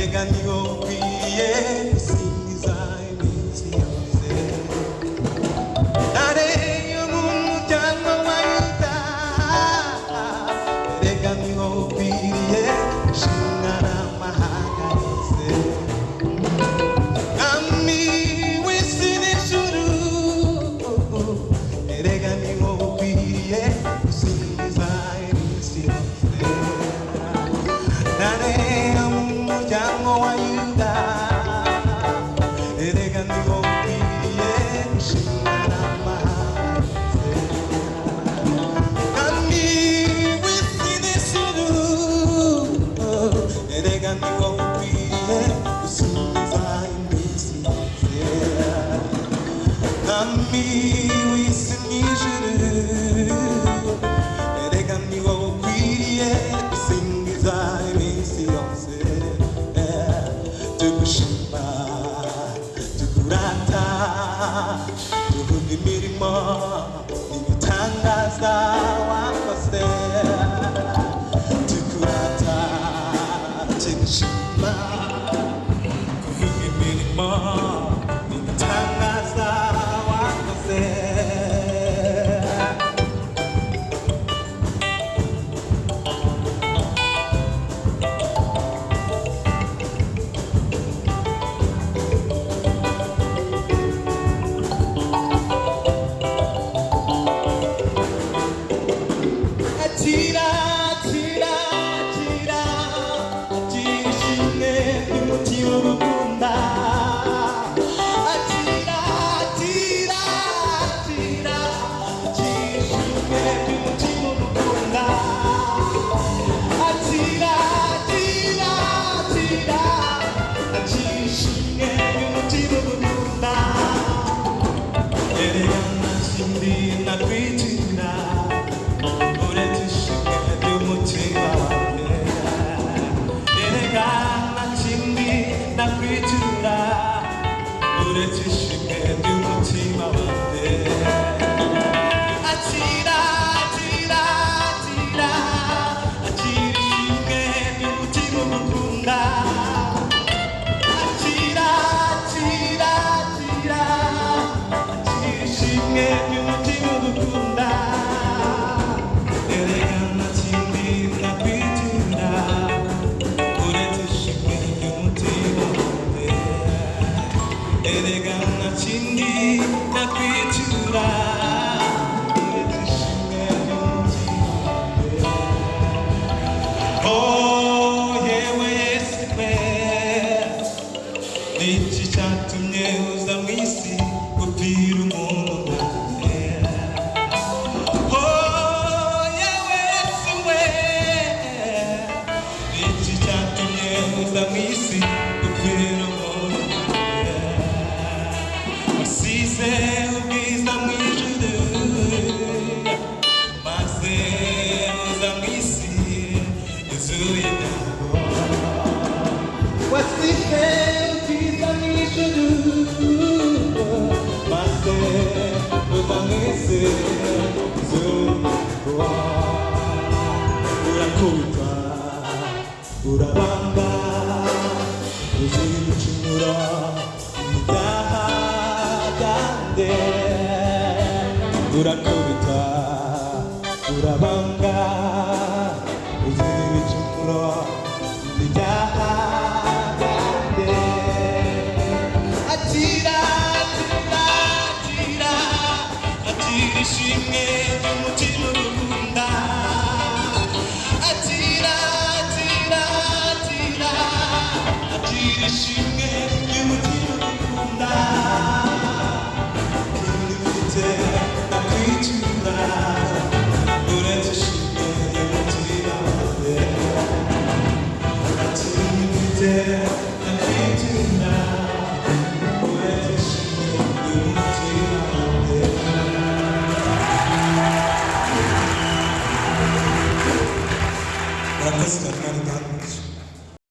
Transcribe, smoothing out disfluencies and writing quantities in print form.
내가 네 위에 있습니다 이미지 없네 나의 영웅 장로와이다 내가 네 위에 신나라 마하가이세 남미 위스네 수루 내가 네 위에 있습니다 이미지 없네 나의 영웅 장로와이다 내가 네 위에 신나라 내가 네 위에 무슨 사인 미지 난 미위스니 주르 내가 네 위에 무슨 사인 미지 듣고 싶어 두구라타 두구기 미리 뭐 이미 tangaza wakose Shima, kuvuga imirimo n'ibitangaza wakoze Thank you.